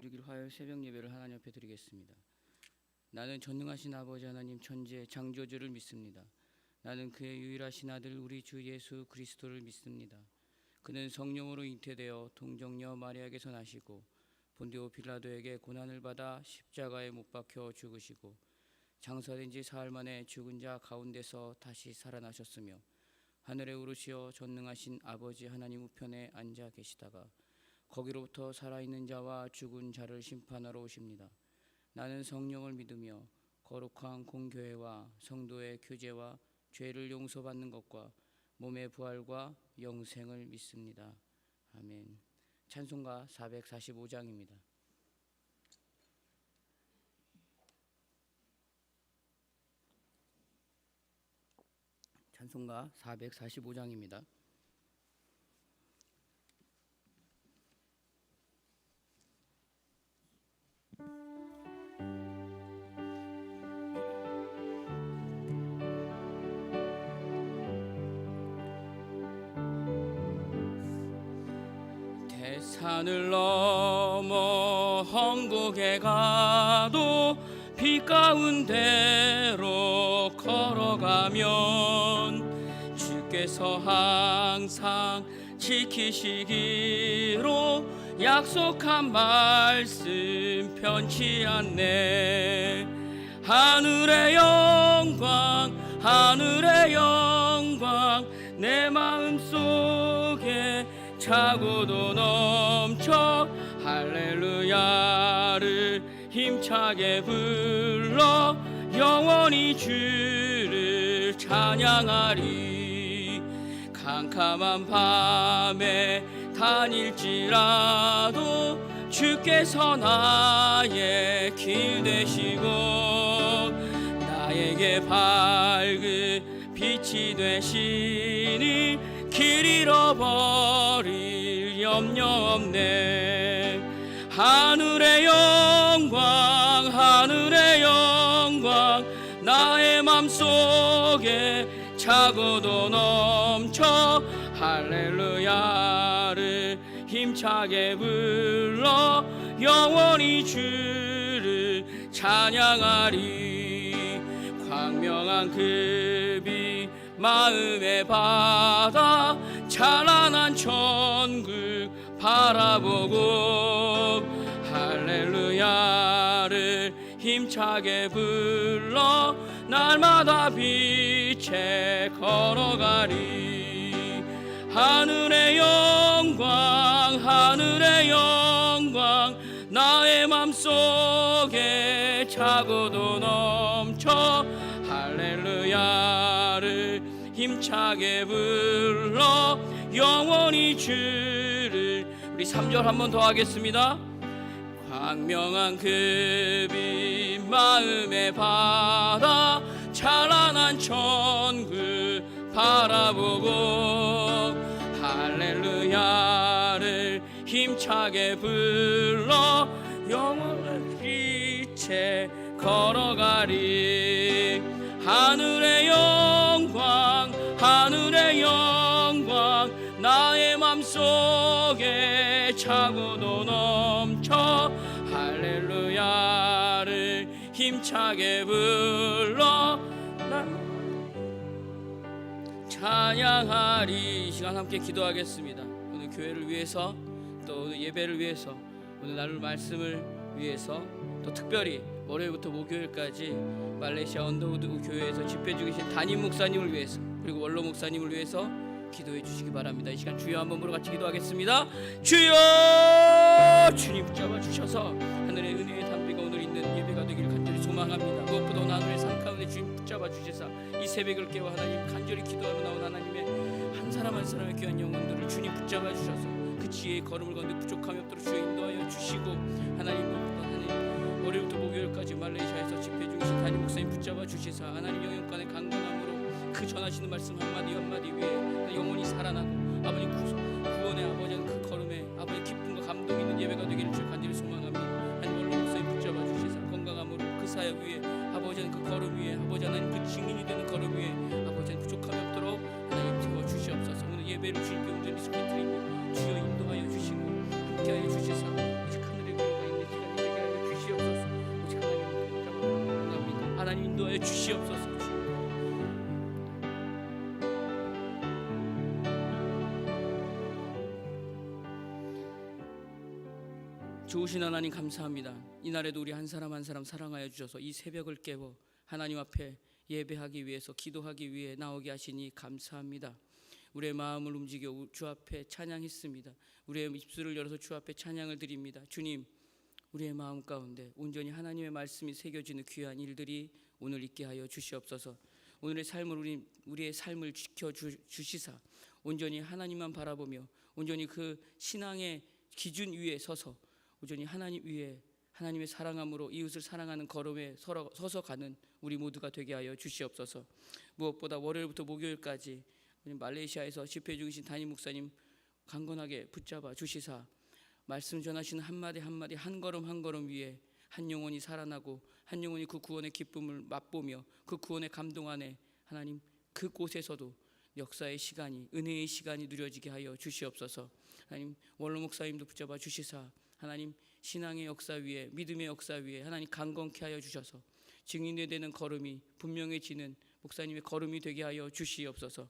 이루길 하여 새벽 예배를 하나님 앞에 드리겠습니다. 나는 전능하신 아버지 하나님 천지의 창조주를 믿습니다. 나는 그의 유일하신 아들 우리 주 예수 그리스도를 믿습니다. 그는 성령으로 잉태되어 동정녀 마리아에게서 나시고 본디오 빌라도에게 고난을 받아 십자가에 못 박혀 죽으시고 장사된 지 사흘 만에 죽은 자 가운데서 다시 살아나셨으며 하늘에 오르시어 전능하신 아버지 하나님 우편에 앉아 계시다가 거기로부터 살아있는 자와 죽은 자를 심판하러 오십니다. 나는 성령을 믿으며 거룩한 공교회와 성도의 교제와 죄를 용서받는 것과 몸의 부활과 영생을 믿습니다. 아멘. 찬송가 445장입니다. 찬송가 445장입니다. 산을 넘어 험곡에 가도 빛 가운데로 걸어가면 주께서 항상 지키시기로 약속한 말씀 변치 않네. 하늘의 영광 하늘의 영광 내 마음속에 차고도 넘쳐 할렐루야를 힘차게 불러 영원히 주를 찬양하리. 캄캄한 밤에 다닐지라도 주께서 나의 길 되시고 나에게 밝은 빛이 되시니 길 잃어버릴 염려 없네. 하늘의 영광 하늘의 영광 나의 맘속에 차고도 넘쳐 할렐루야를 힘차게 불러 영원히 주를 찬양하리. 광명한 그 빛 마음의 바다 찬란한 천국 바라보고 할렐루야를 힘차게 불러 날마다 빛에 걸어가리. 하늘의 영광 하늘의 영광 나의 맘속에 차고도 넘쳐 할렐루야를 힘차게 불러 영원히 주를. 우리 3절 한 번 더 하겠습니다. 광명한 그 빛 마음의 바다 찬란한 천국 바라보고 할렐루야를 힘차게 불러 영원한 빛에 걸어가리. 하늘의 영광 하늘의 영광 나의 맘속에 차고도 넘쳐 할렐루야를 힘차게 불러 찬양하리. 이 시간 함께 기도하겠습니다. 오늘 교회를 위해서 또 오늘 예배를 위해서 오늘 나눌 말씀을 위해서 또 특별히 월요일부터 목요일까지 말레이시아 언더우드 교회에서 집회 중이신 담임 목사님을 위해서 그리고 원로 목사님을 위해서 기도해 주시기 바랍니다. 이 시간 주여 한번 부르 같이 기도하겠습니다. 주여 주님 붙잡아 주셔서 하늘의 은혜의 담비가 오늘 있는 예배가 되기를 간절히 소망합니다. 무엇보다 오늘 하늘의 산 가운데 주님 붙잡아 주셔서 이 새벽을 깨워 하나님 간절히 기도하러 나온 하나님의 한 사람 한 사람의 귀한 영혼들을 주님 붙잡아 주셔서 그 지혜의 걸음을 걷는 부족함이 없도록 주여 인도하여 주시고 하나님 무엇보다 하나님 월요일부터 목요일까지 말레이시아에서 집회 중이신 담임 목사님 붙잡아 주시사 하나님 영역간의 강건함으로 그 전하시는 말씀 한마디 한마디 위에 영혼이 살아나고 아버님 구원의 아버지 그 걸음에 아버지 기쁨과 감동이 있는 예배가 되기를 주 간절히 소망합니다. 하나님 원로 목사님 붙잡아 주시사 건강함으로 그 사역 위에 아버지 그 걸음 위에 아버지 하나님 그 증인이 되는 걸음 위에 아버지 부족함이 없도록 하나님 채워 주시옵소서. 오늘 예배를 주님께 온전히 소개드리며 주여 인도하여 주시고 함께하여 주시사 오직 하늘의 위로가 있는 시간 하여 주시옵소서. 좋으신 하나님 감사합니다. 이날에도 우리 한 사람 한 사람 사랑하여 주셔서 이 새벽을 깨워 하나님 앞에 예배하기 위해서 기도하기 위해 나오게 하시니 감사합니다. 우리의 마음을 움직여 주 앞에 찬양했습니다. 우리의 입술을 열어서 주 앞에 찬양을 드립니다. 주님, 우리의 마음 가운데 온전히 하나님의 말씀이 새겨지는 귀한 일들이 오늘 있게 하여 주시옵소서. 오늘의 삶을 우리의 삶을 지켜 주시사 온전히 하나님만 바라보며 온전히 그 신앙의 기준 위에 서서 온전히 하나님 위에 하나님의 사랑함으로 이웃을 사랑하는 걸음에 서서 가는 우리 모두가 되게 하여 주시옵소서. 무엇보다 월요일부터 목요일까지 말레이시아에서 집회 중이신 담임 목사님 강건하게 붙잡아 주시사 말씀 전하시는 한마디 한마디 한 걸음 한 걸음 위에 한 영혼이 살아나고 한 영혼이 그 구원의 기쁨을 맛보며 그 구원의 감동 안에 하나님 그곳에서도 역사의 시간이 은혜의 시간이 누려지게 하여 주시옵소서. 하나님 원로 목사님도 붙잡아 주시사 하나님 신앙의 역사 위에 믿음의 역사 위에 하나님 강건케 하여 주셔서 증인이 되는 걸음이 분명해지는 목사님의 걸음이 되게 하여 주시옵소서.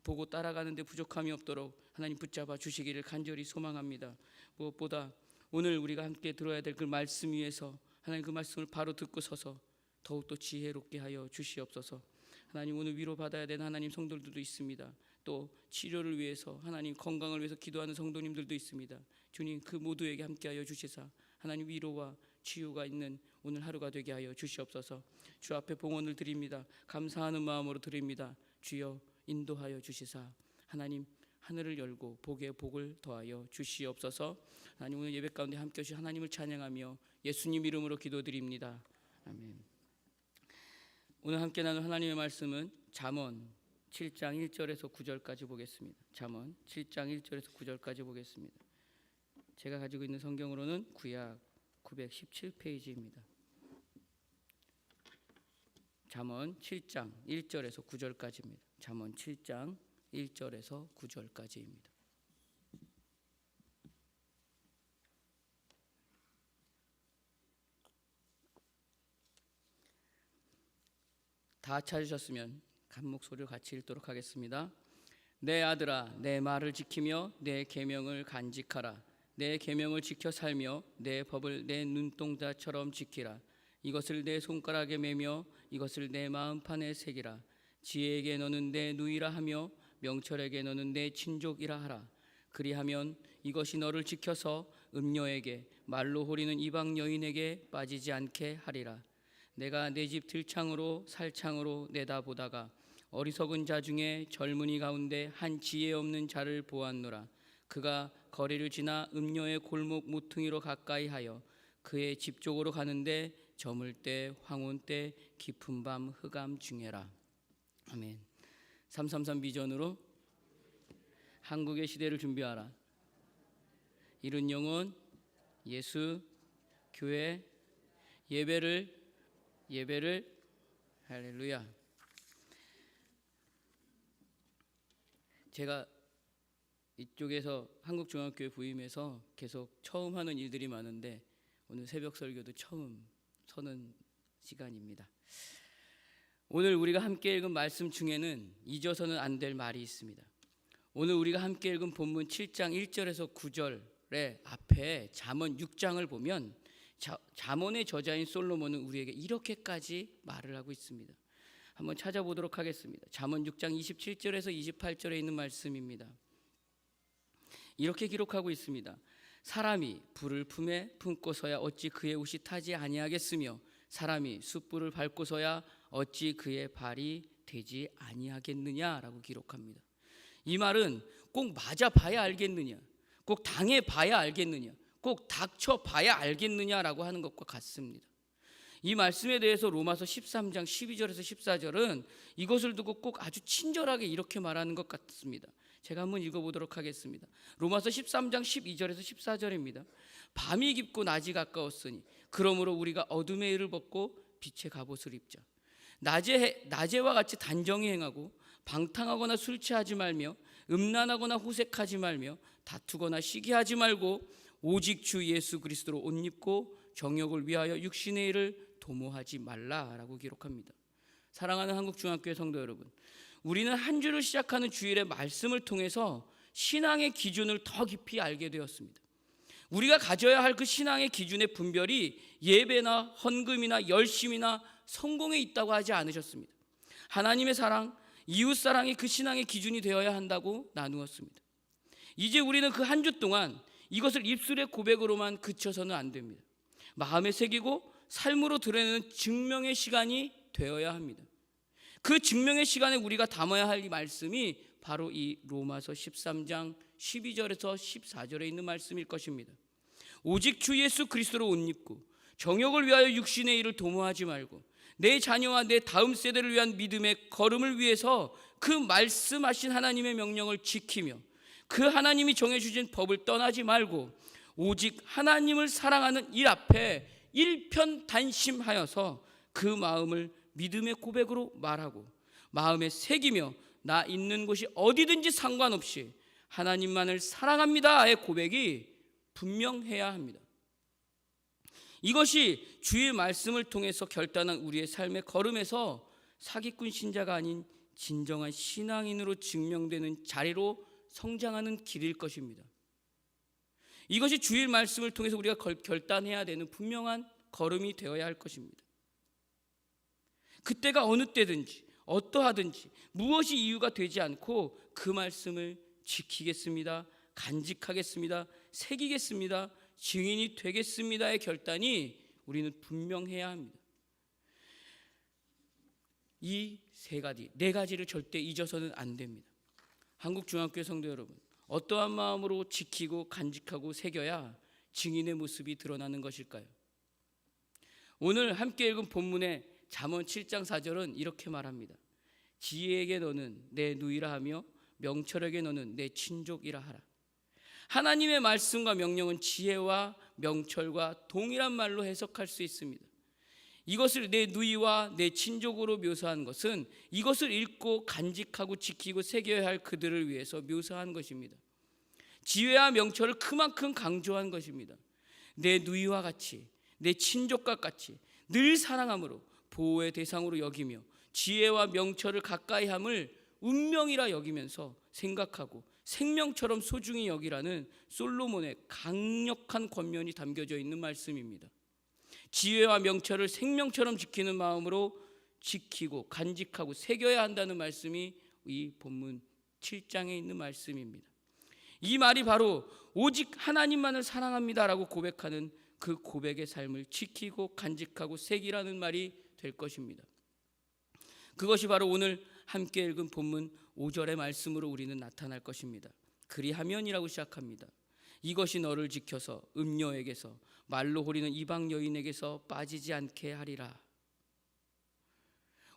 보고 따라가는데 부족함이 없도록 하나님 붙잡아 주시기를 간절히 소망합니다. 무엇보다 오늘 우리가 함께 들어야 될 그 말씀 위에서 하나님 그 말씀을 바로 듣고 서서 더욱더 지혜롭게 하여 주시옵소서. 하나님 오늘 위로받아야 되는 하나님 성도들도 있습니다. 또 치료를 위해서 하나님 건강을 위해서 기도하는 성도님들도 있습니다. 주님 그 모두에게 함께하여 주시사 하나님 위로와 치유가 있는 오늘 하루가 되게 하여 주시옵소서. 주 앞에 봉헌을 드립니다. 감사하는 마음으로 드립니다. 주여 인도하여 주시사 하나님 하늘을 열고 복에 복을 더하여 주시옵소서. 하나님 오늘 예배 가운데 함께 하시 하나님을 찬양하며 예수님 이름으로 기도드립니다. 아멘. 오늘 함께 나눌 하나님의 말씀은 잠언 7장 1절에서 9절까지 보겠습니다. 잠언 7장 1절에서 9절까지 보겠습니다. 제가 가지고 있는 성경으로는 구약 917페이지입니다. 잠언 7장 1절에서 9절까지입니다. 잠언 7장 1절에서 9절까지입니다. 다 찾으셨으면 한 목소리로 같이 읽도록 하겠습니다. 내 아들아 내 말을 지키며 내 계명을 간직하라. 내 계명을 지켜 살며 내 법을 내 눈동자처럼 지키라. 이것을 내 손가락에 매며 이것을 내 마음판에 새기라. 지혜에게 너는 내 누이라 하며 명철에게 너는 내 친족이라 하라. 그리하면 이것이 너를 지켜서 음녀에게 말로 호리는 이방 여인에게 빠지지 않게 하리라. 내가 내 집 들창으로 살창으로 내다보다가 어리석은 자 중에 젊은이 가운데 한 지혜 없는 자를 보았노라. 그가 거리를 지나 음녀의 골목 모퉁이로 가까이 하여 그의 집 쪽으로 가는데 저물 때 황혼 때 깊은 밤 흑암 중에라. 아멘. 333 비전으로 한국의 시대를 준비하라. 이룬 영혼 예수 교회 예배를 할렐루야. 제가 이쪽에서 한국중앙교회 부임해서 계속 처음 하는 일들이 많은데 오늘 새벽 설교도 처음 서는 시간입니다. 오늘 우리가 함께 읽은 말씀 중에는 잊어서는 안 될 말이 있습니다. 오늘 우리가 함께 읽은 본문 7장 1절에서 9절의 앞에 잠언 6장을 보면 잠언의 저자인 솔로몬은 우리에게 이렇게까지 말을 하고 있습니다. 한번 찾아보도록 하겠습니다. 잠언 6장 27절에서 28절에 있는 말씀입니다. 이렇게 기록하고 있습니다. 사람이 불을 품에 품고서야 어찌 그의 옷이 타지 아니하겠으며 사람이 숯불을 밟고서야 어찌 그의 발이 되지 아니하겠느냐라고 기록합니다. 이 말은 꼭 맞아봐야 알겠느냐, 꼭 당해봐야 알겠느냐, 꼭 닥쳐봐야 알겠느냐라고 하는 것과 같습니다. 이 말씀에 대해서 로마서 13장 12절에서 14절은 이것을 두고 꼭 아주 친절하게 이렇게 말하는 것 같습니다. 제가 한번 읽어보도록 하겠습니다. 로마서 13장 12절에서 14절입니다. 밤이 깊고 낮이 가까웠으니 그러므로 우리가 어둠의 일을 벗고 빛의 갑옷을 입자. 낮에와 같이 단정히 행하고 방탕하거나 술 취하지 말며 음란하거나 호색하지 말며 다투거나 시기하지 말고 오직 주 예수 그리스도로 옷 입고 정욕을 위하여 육신의 일을 도모하지 말라라고 기록합니다. 사랑하는 한국중학교의 성도 여러분, 우리는 한 주를 시작하는 주일의 말씀을 통해서 신앙의 기준을 더 깊이 알게 되었습니다. 우리가 가져야 할 그 신앙의 기준의 분별이 예배나 헌금이나 열심이나 성공에 있다고 하지 않으셨습니다. 하나님의 사랑, 이웃 사랑이 그 신앙의 기준이 되어야 한다고 나누었습니다. 이제 우리는 그 한 주 동안 이것을 입술의 고백으로만 그쳐서는 안 됩니다. 마음에 새기고 삶으로 드러내는 증명의 시간이 되어야 합니다. 그 증명의 시간에 우리가 담아야 할 이 말씀이 바로 이 로마서 13장 12절에서 14절에 있는 말씀일 것입니다. 오직 주 예수 그리스도로 옷 입고 정욕을 위하여 육신의 일을 도모하지 말고 내 자녀와 내 다음 세대를 위한 믿음의 걸음을 위해서 그 말씀하신 하나님의 명령을 지키며 그 하나님이 정해주신 법을 떠나지 말고 오직 하나님을 사랑하는 일 앞에 일편단심하여서 그 마음을 믿음의 고백으로 말하고 마음에 새기며 나 있는 곳이 어디든지 상관없이 하나님만을 사랑합니다의 고백이 분명해야 합니다. 이것이 주의 말씀을 통해서 결단한 우리의 삶의 걸음에서 사기꾼 신자가 아닌 진정한 신앙인으로 증명되는 자리로 성장하는 길일 것입니다. 이것이 주의 말씀을 통해서 우리가 결단해야 되는 분명한 걸음이 되어야 할 것입니다. 그때가 어느 때든지 어떠하든지 무엇이 이유가 되지 않고 그 말씀을 지키겠습니다, 간직하겠습니다, 새기겠습니다, 증인이 되겠습니다의 결단이 우리는 분명해야 합니다. 이 네 가지를 절대 잊어서는 안 됩니다. 한국중학교 성도 여러분, 어떠한 마음으로 지키고 간직하고 새겨야 증인의 모습이 드러나는 것일까요? 오늘 함께 읽은 본문의 잠언 7장 4절은 이렇게 말합니다. 지혜에게 너는 내 누이라 하며 명철에게 너는 내 친족이라 하라. 하나님의 말씀과 명령은 지혜와 명철과 동일한 말로 해석할 수 있습니다. 이것을 내 누이와 내 친족으로 묘사한 것은 이것을 읽고 간직하고 지키고 새겨야 할 그들을 위해서 묘사한 것입니다. 지혜와 명철을 그만큼 강조한 것입니다. 내 누이와 같이 내 친족과 같이 늘 사랑함으로 보호의 대상으로 여기며 지혜와 명철을 가까이함을 운명이라 여기면서 생각하고 생명처럼 소중히 여기라는 솔로몬의 강력한 권면이 담겨져 있는 말씀입니다. 지혜와 명철을 생명처럼 지키는 마음으로 지키고 간직하고 새겨야 한다는 말씀이 이 본문 7장에 있는 말씀입니다. 이 말이 바로 오직 하나님만을 사랑합니다라고 고백하는 그 고백의 삶을 지키고 간직하고 새기라는 말이 될 것입니다. 그것이 바로 오늘 함께 읽은 본문 5절의 말씀으로 우리는 나타날 것입니다. 그리하면이라고 시작합니다. 이것이 너를 지켜서 음녀에게서 말로 호리는 이방 여인에게서 빠지지 않게 하리라.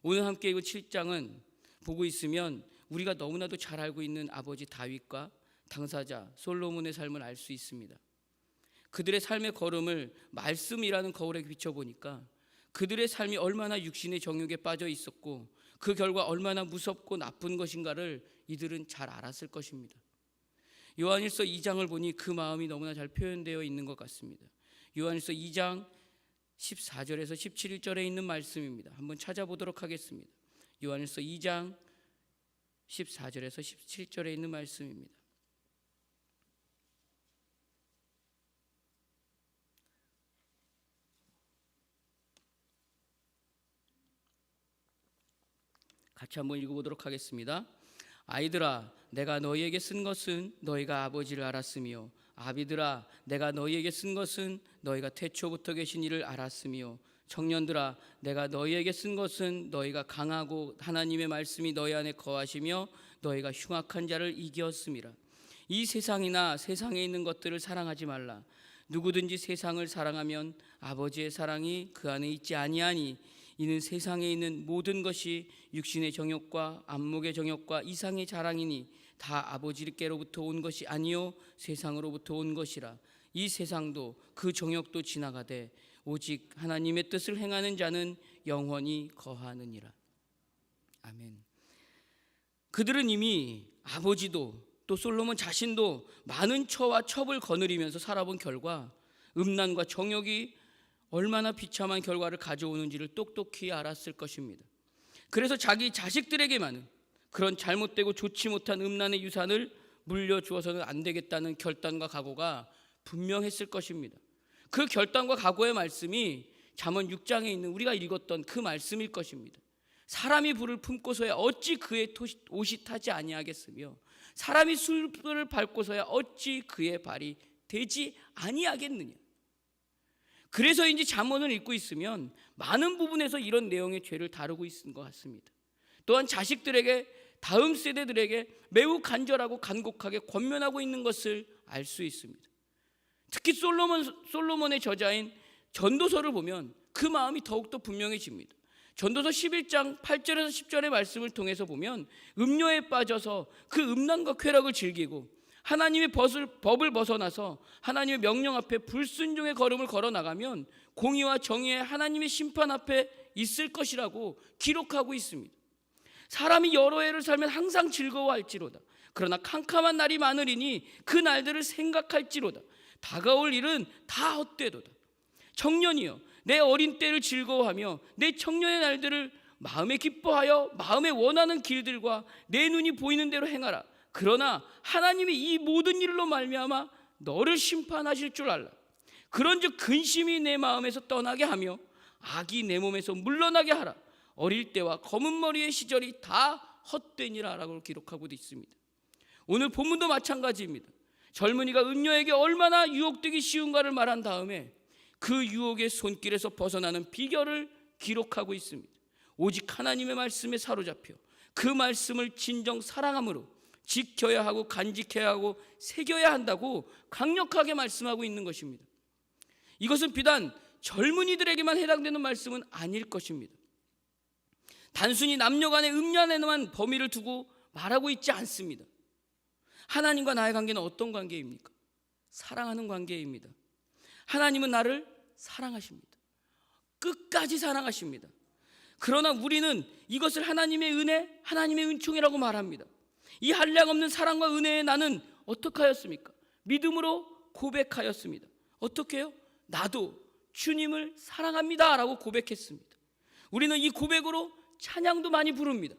오늘 함께 읽은 7장은 보고 있으면 우리가 너무나도 잘 알고 있는 아버지 다윗과 당사자 솔로몬의 삶을 알 수 있습니다. 그들의 삶의 걸음을 말씀이라는 거울에 비춰보니까 그들의 삶이 얼마나 육신의 정욕에 빠져 있었고 그 결과 얼마나 무섭고 나쁜 것인가를 이들은 잘 알았을 것입니다. 요한일서 2장을 보니 그 마음이 너무나 잘 표현되어 있는 것 같습니다. 요한일서 2장 14절에서 17절에 있는 말씀입니다. 한번 찾아보도록 하겠습니다. 요한일서 2장 14절에서 17절에 있는 말씀입니다. 같이 한번 읽어보도록 하겠습니다. 아이들아, 내가 너희에게 쓴 것은 너희가 아버지를 알았으며 아비들아, 내가 너희에게 쓴 것은 너희가 태초부터 계신 이를 알았으며 청년들아, 내가 너희에게 쓴 것은 너희가 강하고 하나님의 말씀이 너희 안에 거하시며 너희가 흉악한 자를 이기었음이라. 이 세상이나 세상에 있는 것들을 사랑하지 말라. 누구든지 세상을 사랑하면 아버지의 사랑이 그 안에 있지 아니하니 이는 세상에 있는 모든 것이 육신의 정욕과 안목의 정욕과 이상의 자랑이니 다 아버지께로부터 온 것이 아니요 세상으로부터 온 것이라. 이 세상도 그 정욕도 지나가되 오직 하나님의 뜻을 행하는 자는 영원히 거하느니라. 아멘. 그들은 이미 아버지도 또 솔로몬 자신도 많은 처와 첩을 거느리면서 살아본 결과 음란과 정욕이 얼마나 비참한 결과를 가져오는지를 똑똑히 알았을 것입니다. 그래서 자기 자식들에게만은 그런 잘못되고 좋지 못한 음란의 유산을 물려주어서는 안 되겠다는 결단과 각오가 분명했을 것입니다. 그 결단과 각오의 말씀이 잠언 6장에 있는 우리가 읽었던 그 말씀일 것입니다. 사람이 불을 품고서야 어찌 그의 옷이 타지 아니하겠으며 사람이 숯불을 밟고서야 어찌 그의 발이 되지 아니하겠느냐. 그래서인지 잠언을 읽고 있으면 많은 부분에서 이런 내용의 죄를 다루고 있는 것 같습니다. 또한 자식들에게, 다음 세대들에게 매우 간절하고 간곡하게 권면하고 있는 것을 알 수 있습니다. 특히 솔로몬의 저자인 전도서를 보면 그 마음이 더욱더 분명해집니다. 전도서 11장 8절에서 10절의 말씀을 통해서 보면 음료에 빠져서 그 음란과 쾌락을 즐기고 하나님의 법을 벗어나서 하나님의 명령 앞에 불순종의 걸음을 걸어나가면 공의와 정의의 하나님의 심판 앞에 있을 것이라고 기록하고 있습니다. 사람이 여러 해를 살면 항상 즐거워할지로다. 그러나 캄캄한 날이 많으리니 그 날들을 생각할지로다. 다가올 일은 다 헛되도다. 청년이여, 내 어린 때를 즐거워하며 내 청년의 날들을 마음에 기뻐하여 마음에 원하는 길들과 내 눈이 보이는 대로 행하라. 그러나 하나님이 이 모든 일로 말미암아 너를 심판하실 줄 알라. 그런즉 근심이 내 마음에서 떠나게 하며 악이 내 몸에서 물러나게 하라. 어릴 때와 검은 머리의 시절이 다 헛되니라 라고 기록하고 있습니다. 오늘 본문도 마찬가지입니다. 젊은이가 음료에게 얼마나 유혹되기 쉬운가를 말한 다음에 그 유혹의 손길에서 벗어나는 비결을 기록하고 있습니다. 오직 하나님의 말씀에 사로잡혀 그 말씀을 진정 사랑함으로 지켜야 하고 간직해야 하고 새겨야 한다고 강력하게 말씀하고 있는 것입니다. 이것은 비단 젊은이들에게만 해당되는 말씀은 아닐 것입니다. 단순히 남녀 간의 음란에만 범위를 두고 말하고 있지 않습니다. 하나님과 나의 관계는 어떤 관계입니까? 사랑하는 관계입니다. 하나님은 나를 사랑하십니다. 끝까지 사랑하십니다. 그러나 우리는 이것을 하나님의 은혜, 하나님의 은총이라고 말합니다. 이 한량없는 사랑과 은혜에 나는 어떻게 하였습니까? 믿음으로 고백하였습니다. 어떻게 해요? 나도 주님을 사랑합니다 라고 고백했습니다. 우리는 이 고백으로 찬양도 많이 부릅니다.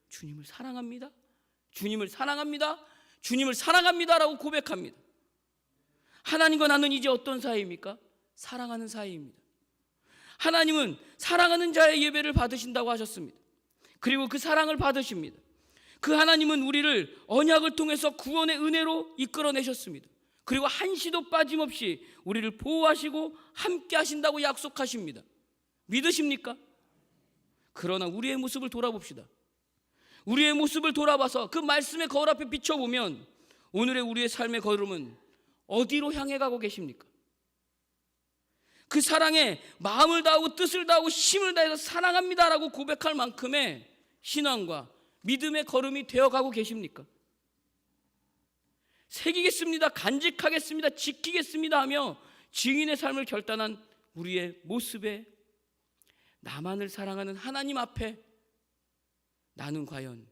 주님을 사랑합니다. 주님을 사랑합니다. 주님을 사랑합니다 라고 고백합니다. 하나님과 나는 이제 어떤 사이입니까? 사랑하는 사이입니다. 하나님은 사랑하는 자의 예배를 받으신다고 하셨습니다. 그리고 그 사랑을 받으십니다. 그 하나님은 우리를 언약을 통해서 구원의 은혜로 이끌어내셨습니다. 그리고 한시도 빠짐없이 우리를 보호하시고 함께 하신다고 약속하십니다. 믿으십니까? 그러나 우리의 모습을 돌아봅시다. 우리의 모습을 돌아봐서 그 말씀의 거울 앞에 비춰보면 오늘의 우리의 삶의 걸음은 어디로 향해 가고 계십니까? 그 사랑에 마음을 다하고 뜻을 다하고 힘을 다해서 사랑합니다라고 고백할 만큼의 신앙과 믿음의 걸음이 되어가고 계십니까? 새기겠습니다, 간직하겠습니다, 지키겠습니다 하며 증인의 삶을 결단한 우리의 모습에 나만을 사랑하는 하나님 앞에 나는 과연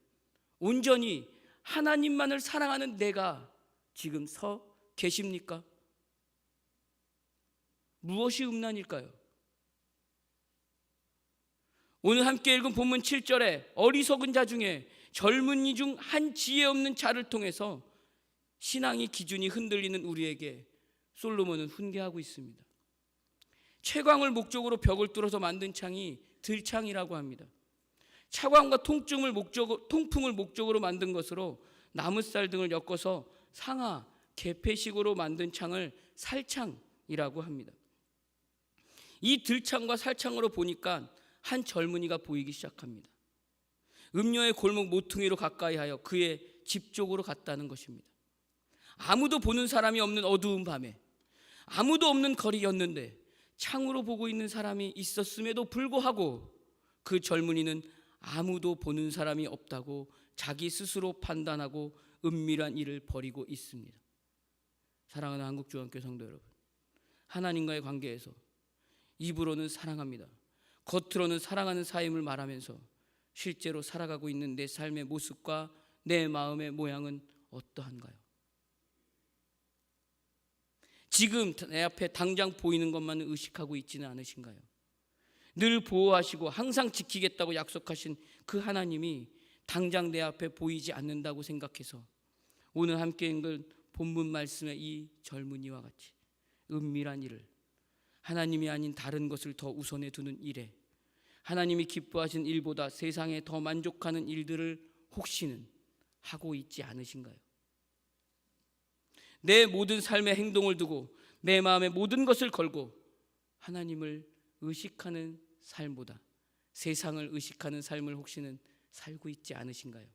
온전히 하나님만을 사랑하는 내가 지금 서 계십니까? 무엇이 음란일까요? 오늘 함께 읽은 본문 7절에 어리석은 자 중에 젊은이 중 한 지혜 없는 자를 통해서 신앙의 기준이 흔들리는 우리에게 솔로몬은 훈계하고 있습니다. 채광을 목적으로 벽을 뚫어서 만든 창이 들창이라고 합니다. 차광과 통풍을 목적으로 만든 것으로 나무살 등을 엮어서 상하, 개폐식으로 만든 창을 살창이라고 합니다. 이 들창과 살창으로 보니까 한 젊은이가 보이기 시작합니다. 음녀의 골목 모퉁이로 가까이 하여 그의 집 쪽으로 갔다는 것입니다. 아무도 보는 사람이 없는 어두운 밤에 아무도 없는 거리였는데 창으로 보고 있는 사람이 있었음에도 불구하고 그 젊은이는 아무도 보는 사람이 없다고 자기 스스로 판단하고 은밀한 일을 벌이고 있습니다. 사랑하는 한국주안교회 성도 여러분, 하나님과의 관계에서 입으로는 사랑합니다, 겉으로는 사랑하는 사임을 말하면서 실제로 살아가고 있는 내 삶의 모습과 내 마음의 모양은 어떠한가요? 지금 내 앞에 당장 보이는 것만 의식하고 있지는 않으신가요? 늘 보호하시고 항상 지키겠다고 약속하신 그 하나님이 당장 내 앞에 보이지 않는다고 생각해서 오늘 함께 읽은 본문 말씀의 이 젊은이와 같이 은밀한 일을, 하나님이 아닌 다른 것을 더 우선해 두는 일에, 하나님이 기뻐하신 일보다 세상에 더 만족하는 일들을 혹시는 하고 있지 않으신가요? 내 모든 삶의 행동을 두고 내 마음의 모든 것을 걸고 하나님을 의식하는 삶보다 세상을 의식하는 삶을 혹시는 살고 있지 않으신가요?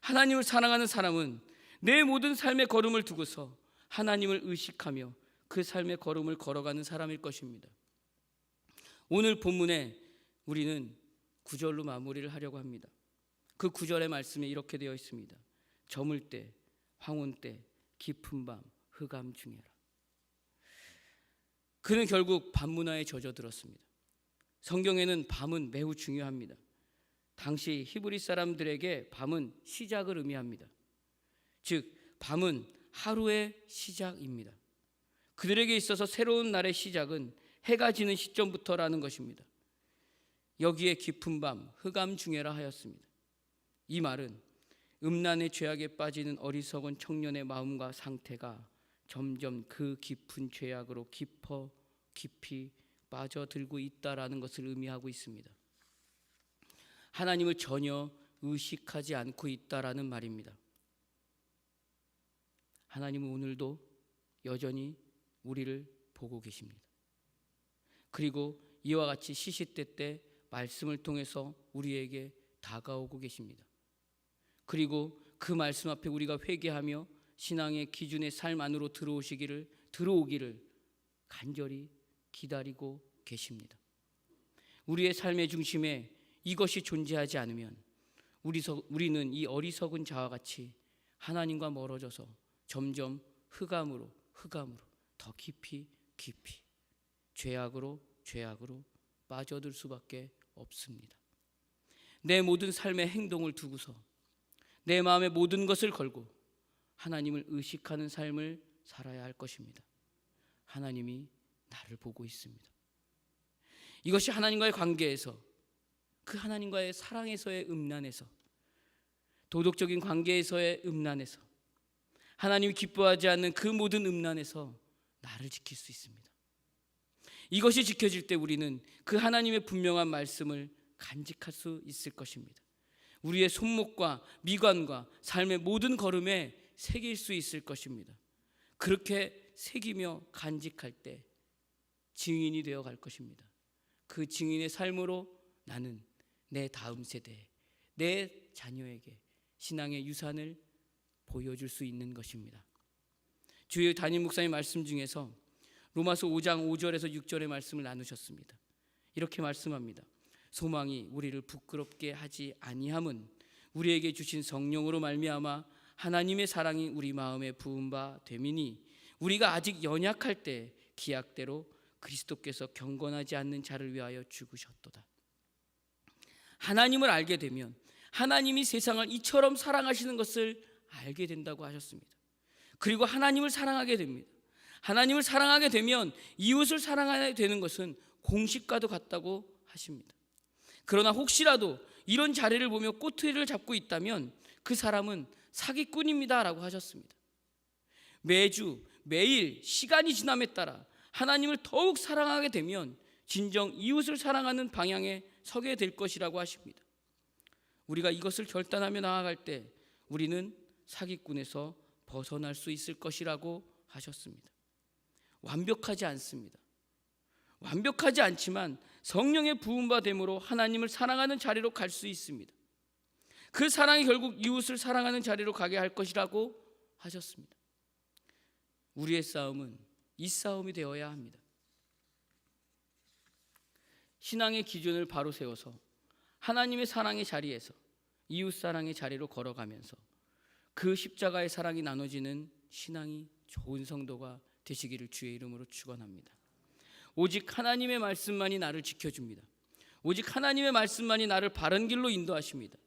하나님을 사랑하는 사람은 내 모든 삶의 걸음을 두고서 하나님을 의식하며 그 삶의 걸음을 걸어가는 사람일 것입니다. 오늘 본문에 우리는 9절로 마무리를 하려고 합니다. 그 9절의 말씀에 이렇게 되어 있습니다. 저물 때, 황혼 때, 깊은 밤, 흑암 중에라. 그는 결국 밤 문화에 젖어들었습니다. 성경에는 밤은 매우 중요합니다. 당시 히브리 사람들에게 밤은 시작을 의미합니다. 즉 밤은 하루의 시작입니다. 그들에게 있어서 새로운 날의 시작은 해가 지는 시점부터라는 것입니다. 여기에 깊은 밤, 흑암 중에라 하였습니다. 이 말은 음란의 죄악에 빠지는 어리석은 청년의 마음과 상태가 점점 그 깊은 죄악으로 깊이 빠져들고 있다라는 것을 의미하고 있습니다. 하나님을 전혀 의식하지 않고 있다라는 말입니다. 하나님은 오늘도 여전히 우리를 보고 계십니다. 그리고 이와 같이 시시때 때 말씀을 통해서 우리에게 다가오고 계십니다. 그리고 그 말씀 앞에 우리가 회개하며 신앙의 기준의 삶 안으로 들어오기를 간절히 기다리고 계십니다. 우리의 삶의 중심에 이것이 존재하지 않으면 우리는 이 어리석은 자와 같이 하나님과 멀어져서 점점 흑암으로 더 깊이 죄악으로 빠져들 수밖에 없습니다. 내 모든 삶의 행동을 두고서 내 마음의 모든 것을 걸고 하나님을 의식하는 삶을 살아야 할 것입니다. 하나님이 나를 보고 있습니다. 이것이 하나님과의 관계에서, 그 하나님과의 사랑에서의 음란에서, 도덕적인 관계에서의 음란에서, 하나님이 기뻐하지 않는 그 모든 음란에서 나를 지킬 수 있습니다. 이것이 지켜질 때 우리는 그 하나님의 분명한 말씀을 간직할 수 있을 것입니다. 우리의 손목과 미관과 삶의 모든 걸음에 새길 수 있을 것입니다. 그렇게 새기며 간직할 때 증인이 되어 갈 것입니다. 그 증인의 삶으로 나는 내 다음 세대에, 내 자녀에게 신앙의 유산을 보여줄 수 있는 것입니다. 주의 담임 목사님 말씀 중에서 로마서 5장 5절에서 6절의 말씀을 나누셨습니다. 이렇게 말씀합니다. 소망이 우리를 부끄럽게 하지 아니함은 우리에게 주신 성령으로 말미암아 하나님의 사랑이 우리 마음에 부은 바 됨이니 우리가 아직 연약할 때 기약대로 그리스도께서 경건하지 않는 자를 위하여 죽으셨도다. 하나님을 알게 되면 하나님이 세상을 이처럼 사랑하시는 것을 알게 된다고 하셨습니다. 그리고 하나님을 사랑하게 됩니다. 하나님을 사랑하게 되면 이웃을 사랑하게 되는 것은 공식과도 같다고 하십니다. 그러나 혹시라도 이런 자리를 보며 꼬투리를 잡고 있다면 그 사람은 사기꾼입니다 라고 하셨습니다. 매주 매일 시간이 지남에 따라 하나님을 더욱 사랑하게 되면 진정 이웃을 사랑하는 방향에 서게 될 것이라고 하십니다. 우리가 이것을 결단하며 나아갈 때 우리는 사기꾼에서 벗어날 수 있을 것이라고 하셨습니다. 완벽하지 않습니다. 완벽하지 않지만 성령의 부음받음으로 하나님을 사랑하는 자리로 갈 수 있습니다. 그 사랑이 결국 이웃을 사랑하는 자리로 가게 할 것이라고 하셨습니다. 우리의 싸움은 이 싸움이 되어야 합니다. 신앙의 기준을 바로 세워서 하나님의 사랑의 자리에서 이웃 사랑의 자리로 걸어가면서 그 십자가의 사랑이 나눠지는 신앙이 좋은 성도가 되시기를 주의 이름으로 축원합니다. 오직 하나님의 말씀만이 나를 지켜줍니다. 오직 하나님의 말씀만이 나를 바른 길로 인도하십니다.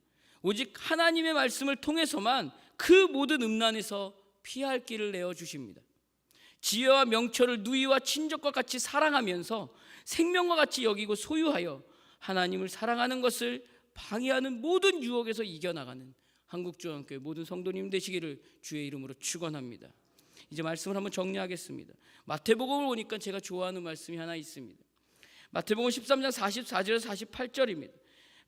오직 하나님의 말씀을 통해서만 그 모든 음란에서 피할 길을 내어주십니다. 지혜와 명철을 누이와 친족과 같이 사랑하면서 생명과 같이 여기고 소유하여 하나님을 사랑하는 것을 방해하는 모든 유혹에서 이겨나가는 한국중앙교회 모든 성도님 되시기를 주의 이름으로 축원합니다. 이제 말씀을 한번 정리하겠습니다. 마태복음을 보니까 제가 좋아하는 말씀이 하나 있습니다. 마태복음 13장 44절에서 48절입니다.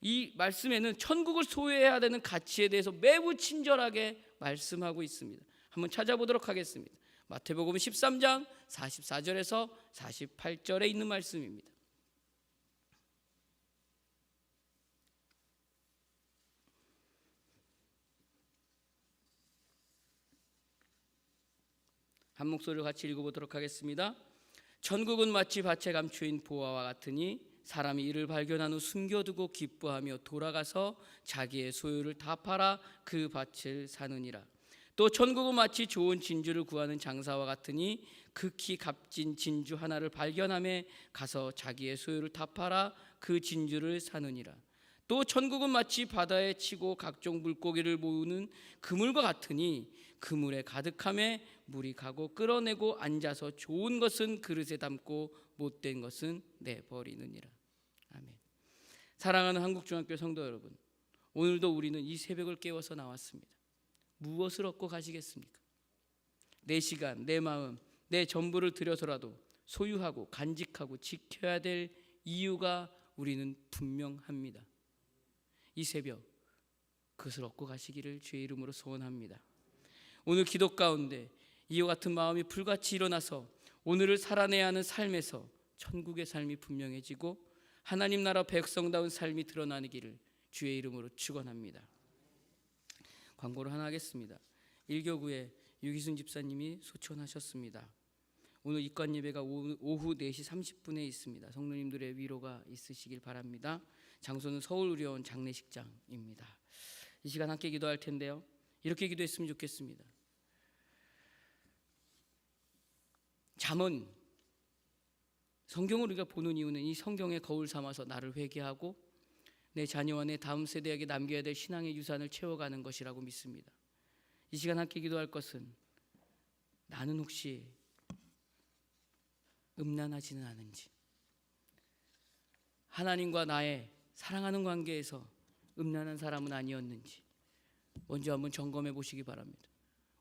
이 말씀에는 천국을 소유해야 되는 가치에 대해서 매우 친절하게 말씀하고 있습니다. 한번 찾아보도록 하겠습니다. 마태복음 13장 44절에서 48절에 있는 말씀입니다. 한 목소리로 같이 읽어보도록 하겠습니다. 천국은 마치 밭에 감추인 보화와 같으니 사람이 이를 발견한 후 숨겨두고 기뻐하며 돌아가서 자기의 소유를 다 팔아 그 밭을 사느니라. 또 천국은 마치 좋은 진주를 구하는 장사와 같으니 극히 값진 진주 하나를 발견함에 가서 자기의 소유를 다 팔아 그 진주를 사느니라. 또 천국은 마치 바다에 치고 각종 물고기를 모으는 그물과 같으니 그물에 가득함에 물이 가고 끌어내고 앉아서 좋은 것은 그릇에 담고 못된 것은 내버리느니라. 아멘. 사랑하는 한국중앙교회 성도 여러분, 오늘도 우리는 이 새벽을 깨워서 나왔습니다. 무엇을 얻고 가시겠습니까? 내 시간, 내 마음, 내 전부를 들여서라도 소유하고 간직하고 지켜야 될 이유가 우리는 분명합니다. 이 새벽 그것을 얻고 가시기를 주의 이름으로 소원합니다. 오늘 기도 가운데 이와 같은 마음이 불같이 일어나서 오늘을 살아내야 하는 삶에서 천국의 삶이 분명해지고 하나님 나라 백성다운 삶이 드러나기를 주의 이름으로 축원합니다. 광고를 하나 하겠습니다. 일교구에 유기순 집사님이 소천하셨습니다. 오늘 입관 예배가 오후 4시 30분에 있습니다. 성도님들의 위로가 있으시길 바랍니다. 장소는 서울의료원 장례식장입니다. 이 시간 함께 기도할 텐데요. 이렇게 기도했으면 좋겠습니다. 잠언, 성경을 우리가 보는 이유는 이 성경의 거울 삼아서 나를 회개하고 내 자녀와 내 다음 세대에게 남겨야 될 신앙의 유산을 채워가는 것이라고 믿습니다. 이 시간 함께 기도할 것은 나는 혹시 음란하지는 않은지, 하나님과 나의 사랑하는 관계에서 음란한 사람은 아니었는지 먼저 한번 점검해 보시기 바랍니다.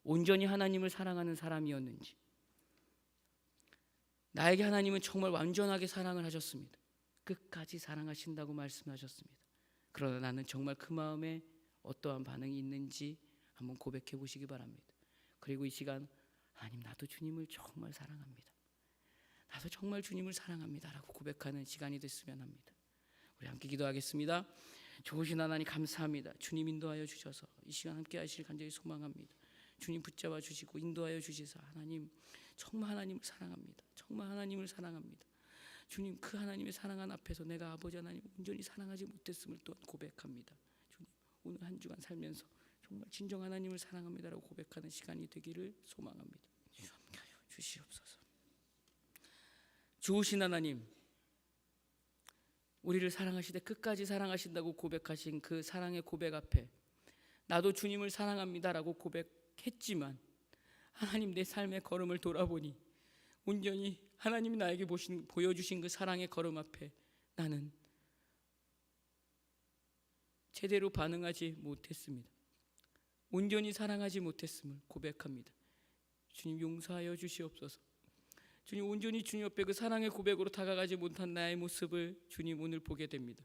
온전히 하나님을 사랑하는 사람이었는지, 나에게 하나님은 정말 완전하게 사랑을 하셨습니다. 끝까지 사랑하신다고 말씀하셨습니다. 그러나 나는 정말 그 마음에 어떠한 반응이 있는지 한번 고백해 보시기 바랍니다. 그리고 이 시간 하나님, 나도 주님을 정말 사랑합니다. 나도 정말 주님을 사랑합니다 라고 고백하는 시간이 됐으면 합니다. 우리 함께 기도하겠습니다. 좋으신 하나님 감사합니다. 주님 인도하여 주셔서 이 시간 함께 하시길 간절히 소망합니다. 주님 붙잡아 주시고 인도하여 주시사 하나님 정말 하나님을 사랑합니다. 정말 하나님을 사랑합니다. 주님, 그 하나님의 사랑한 앞에서 내가 아버지 하나님 온전히 사랑하지 못했음을 또한 고백합니다. 주님, 오늘 한 주간 살면서 정말 진정 하나님을 사랑합니다라고 고백하는 시간이 되기를 소망합니다. 주시옵소서. 좋으신 하나님, 우리를 사랑하시되 끝까지 사랑하신다고 고백하신 그 사랑의 고백 앞에 나도 주님을 사랑합니다라고 고백했지만 하나님, 내 삶의 걸음을 돌아보니 온전히 하나님이 나에게 보여주신 그 사랑의 걸음 앞에 나는 제대로 반응하지 못했습니다. 온전히 사랑하지 못했음을 고백합니다. 주님, 용서하여 주시옵소서. 주님, 온전히 주님 옆에 그 사랑의 고백으로 다가가지 못한 나의 모습을 주님 오늘 보게 됩니다.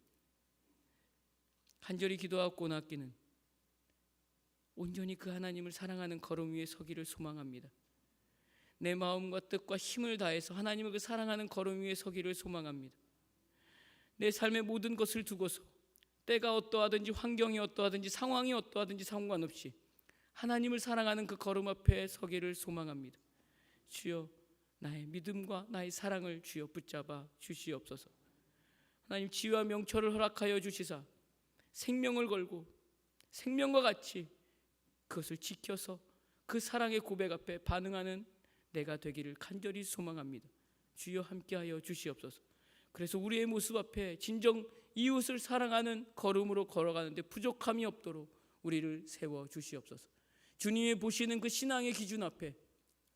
간절히 기도하고 낫기는 온전히 그 하나님을 사랑하는 걸음 위에 서기를 소망합니다. 내 마음과 뜻과 힘을 다해서 하나님을 그 사랑하는 걸음 위에 서기를 소망합니다. 내 삶의 모든 것을 두고서 때가 어떠하든지 환경이 어떠하든지 상황이 어떠하든지 상관없이 하나님을 사랑하는 그 걸음 앞에 서기를 소망합니다. 주여, 나의 믿음과 나의 사랑을 주여 붙잡아 주시옵소서. 하나님, 지혜와 명철을 허락하여 주시사 생명을 걸고 생명과 같이 그것을 지켜서 그 사랑의 고백 앞에 반응하는 내가 되기를 간절히 소망합니다. 주여, 함께하여 주시옵소서. 그래서 우리의 모습 앞에 진정 이웃을 사랑하는 걸음으로 걸어가는데 부족함이 없도록 우리를 세워 주시옵소서. 주님이 보시는 그 신앙의 기준 앞에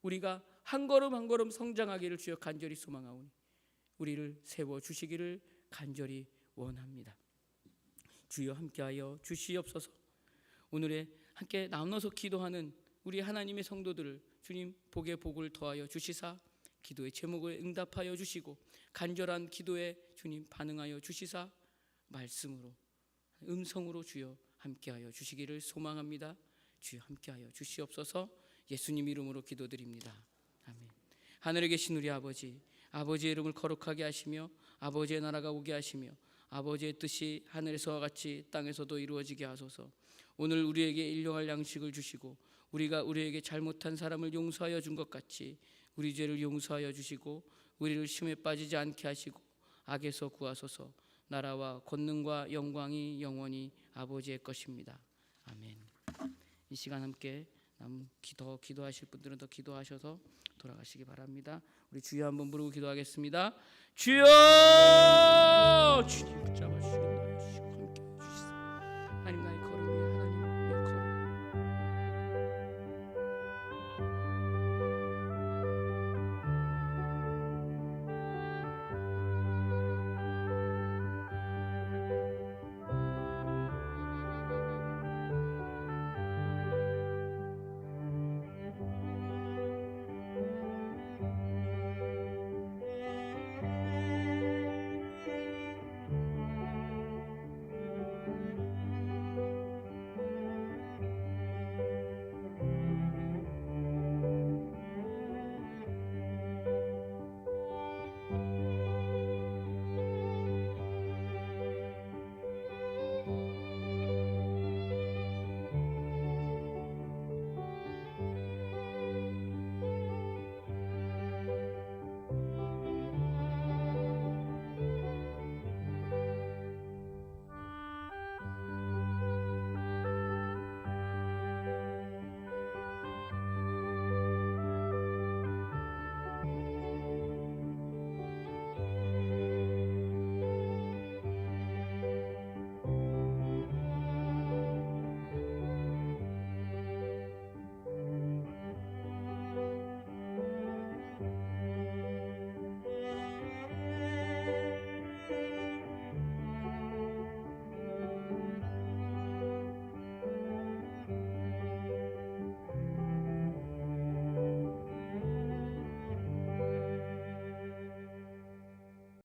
우리가 한 걸음 한 걸음 성장하기를 주여 간절히 소망하오니 우리를 세워주시기를 간절히 원합니다. 주여 함께하여 주시옵소서. 오늘에 함께 나눠서 기도하는 우리 하나님의 성도들을 주님 복에 복을 더하여 주시사 기도의 제목을 응답하여 주시고 간절한 기도에 주님 반응하여 주시사 말씀으로 음성으로 주여 함께하여 주시기를 소망합니다. 주여 함께하여 주시옵소서. 예수님 이름으로 기도드립니다. 아멘. 하늘에 계신 우리 아버지, 아버지의 이름을 거룩하게 하시며 아버지의 나라가 오게 하시며 아버지의 뜻이 하늘에서와 같이 땅에서도 이루어지게 하소서. 오늘 우리에게 일용할 양식을 주시고 우리가 우리에게 잘못한 사람을 용서하여 준 것 같이 우리 죄를 용서하여 주시고 우리를 시험에 빠지지 않게 하시고 악에서 구하소서. 나라와 권능과 영광이 영원히 아버지의 것입니다. 아멘. 이 시간 함께 기도하실 분들은 더 기도하셔서 돌아가시기 바랍니다. 우리 주여 한번 부르고 기도하겠습니다. 주여! 주님 붙잡아 주시옵소서.